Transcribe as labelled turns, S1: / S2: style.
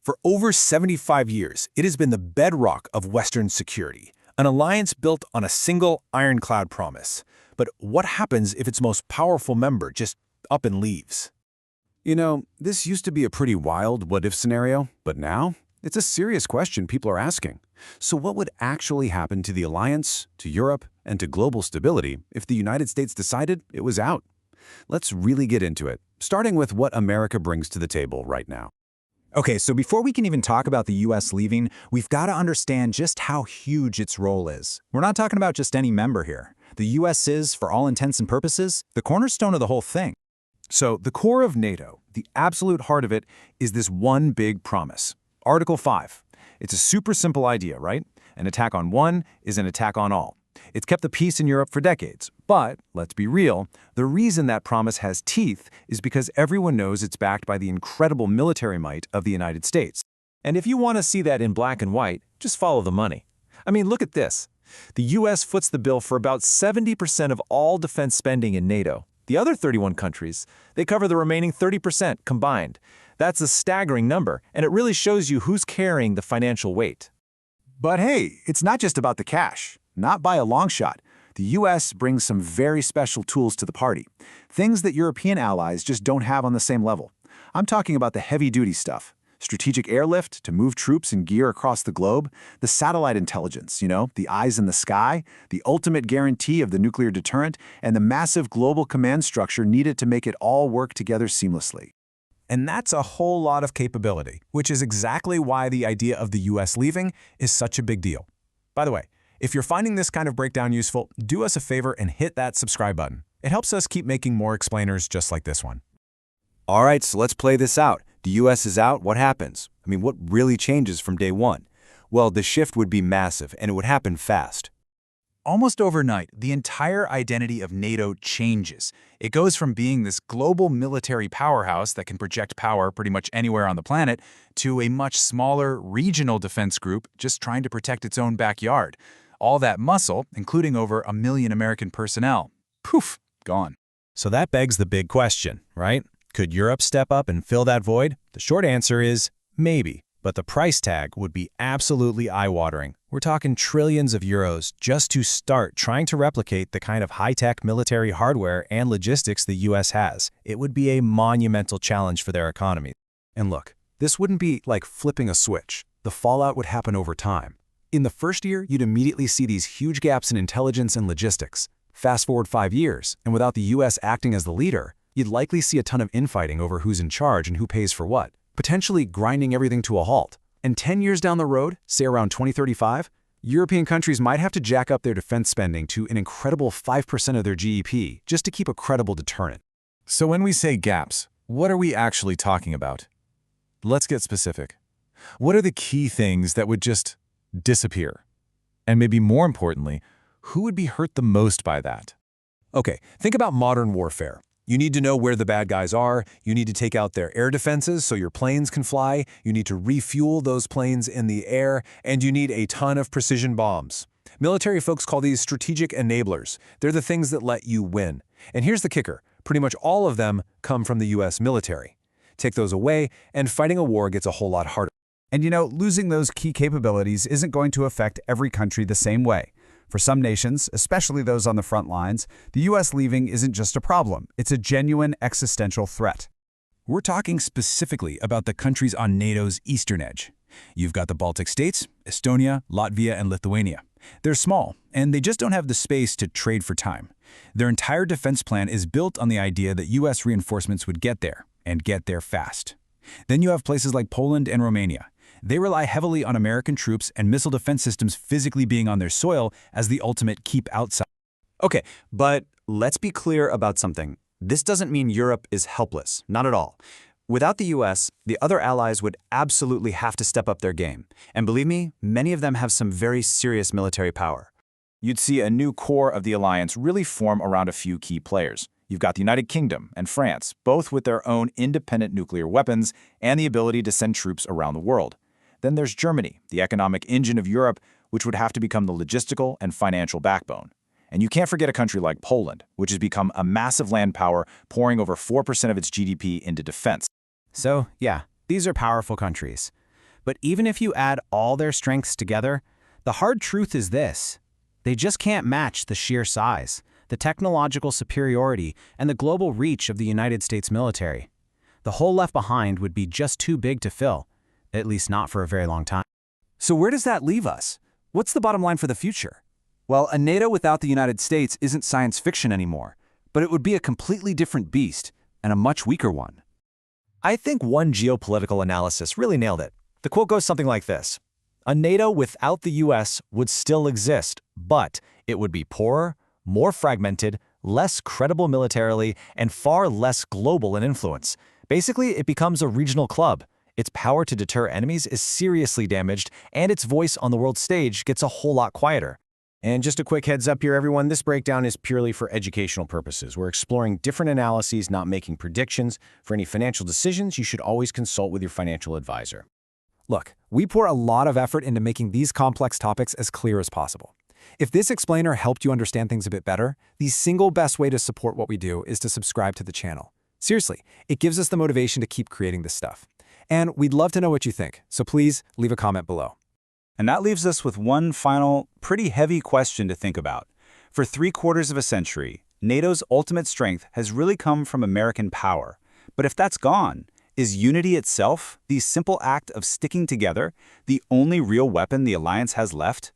S1: For over 75 years, it has been the bedrock of Western security, an alliance built on a single ironclad promise. But what happens if its most powerful member just up and leaves?
S2: You know, this used to be a pretty wild what-if scenario, but now it's a serious question people are asking. So what would actually happen to the alliance, to Europe, and to global stability if the United States decided it was out? Let's really get into it, starting with what America brings to the table right now.
S3: Okay, so before we can even talk about the US leaving, we've got to understand just how huge its role is. We're not talking about just any member here. The US is, for all intents and purposes, the cornerstone of the whole thing.
S1: So the core of NATO, the absolute heart of it, is this one big promise. Article 5. It's a super simple idea, right? An attack on one is an attack on all. It's kept the peace in Europe for decades. But, let's be real, the reason that promise has teeth is because everyone knows it's backed by the incredible military might of the United States. And if you want to see that in black and white, just follow the money. I mean, look at this. The US foots the bill for about 70% of all defense spending in NATO. The other 31 countries, they cover the remaining 30% combined. That's a staggering number, and it really shows you who's carrying the financial weight.
S4: But hey, it's not just about the cash. Not by a long shot. The US brings some very special tools to the party. Things that European allies just don't have on the same level. I'm talking about the heavy-duty stuff. Strategic airlift to move troops and gear across the globe, the satellite intelligence, the eyes in the sky, the ultimate guarantee of the nuclear deterrent, and the massive global command structure needed to make it all work together seamlessly.
S1: And that's a whole lot of capability, which is exactly why the idea of the US leaving is such a big deal. By the way, if you're finding this kind of breakdown useful, do us a favor and hit that subscribe button. It helps us keep making more explainers just like this one.
S2: All right, so let's play this out. The US is out, what happens? I mean, what really changes from day one? Well, the shift would be massive, and it would happen fast.
S3: Almost overnight, the entire identity of NATO changes. It goes from being this global military powerhouse that can project power pretty much anywhere on the planet to a much smaller regional defense group just trying to protect its own backyard. All that muscle, including over 1 million American personnel, poof, gone.
S1: So that begs the big question, right? Could Europe step up and fill that void? The short answer is maybe, but the price tag would be absolutely eye-watering. We're talking trillions of euros just to start trying to replicate the kind of high-tech military hardware and logistics the US has. It would be a monumental challenge for their economy.
S2: And look, this wouldn't be like flipping a switch. The fallout would happen over time. In the first year, you'd immediately see these huge gaps in intelligence and logistics. Fast forward 5 years, and without the US acting as the leader, you'd likely see a ton of infighting over who's in charge and who pays for what, potentially grinding everything to a halt. And 10 years down the road, say around 2035, European countries might have to jack up their defense spending to an incredible 5% of their GDP just to keep a credible deterrent.
S1: So when we say gaps, what are we actually talking about? Let's get specific. What are the key things that would just disappear? And maybe more importantly, who would be hurt the most by that? Okay, think about modern warfare. You need to know where the bad guys are, you need to take out their air defenses so your planes can fly, you need to refuel those planes in the air, and you need a ton of precision bombs. Military folks call these strategic enablers. They're the things that let you win. And here's the kicker. Pretty much all of them come from the US military. Take those away, and fighting a war gets a whole lot harder.
S4: And losing those key capabilities isn't going to affect every country the same way. For some nations, especially those on the front lines, the US leaving isn't just a problem, it's a genuine existential threat.
S1: We're talking specifically about the countries on NATO's eastern edge. You've got the Baltic states, Estonia, Latvia, and Lithuania. They're small, and they just don't have the space to trade for time. Their entire defense plan is built on the idea that US reinforcements would get there, and get there fast. Then you have places like Poland and Romania. They rely heavily on American troops and missile defense systems physically being on their soil as the ultimate keep outside.
S2: Okay, but let's be clear about something. This doesn't mean Europe is helpless, not at all. Without the US, the other allies would absolutely have to step up their game. And believe me, many of them have some very serious military power.
S3: You'd see a new core of the alliance really form around a few key players. You've got the United Kingdom and France, both with their own independent nuclear weapons and the ability to send troops around the world. Then there's Germany, the economic engine of Europe, which would have to become the logistical and financial backbone. And you can't forget a country like Poland, which has become a massive land power, pouring over 4% of its GDP into defense.
S5: So, yeah, these are powerful countries. But even if you add all their strengths together, the hard truth is this: they just can't match the sheer size, the technological superiority, and the global reach of the United States military. The hole left behind would be just too big to fill, at least not for a very long time.
S2: So where does that leave us? What's the bottom line for the future? Well, a NATO without the United States isn't science fiction anymore, but it would be a completely different beast, and a much weaker one.
S3: I think one geopolitical analysis really nailed it. The quote goes something like this: "A NATO without the US would still exist, but it would be poorer, more fragmented, less credible militarily, and far less global in influence. Basically, it becomes a regional club. Its power to deter enemies is seriously damaged, and its voice on the world stage gets a whole lot quieter."
S1: And just a quick heads up here, everyone, this breakdown is purely for educational purposes. We're exploring different analyses, not making predictions. For any financial decisions, you should always consult with your financial advisor.
S2: Look, we pour a lot of effort into making these complex topics as clear as possible. If this explainer helped you understand things a bit better, the single best way to support what we do is to subscribe to the channel. Seriously, it gives us the motivation to keep creating this stuff. And we'd love to know what you think, so please leave a comment below.
S3: And that leaves us with one final, pretty heavy question to think about. For 3/4 of a century, NATO's ultimate strength has really come from American power. But if that's gone, is unity itself, the simple act of sticking together, the only real weapon the alliance has left?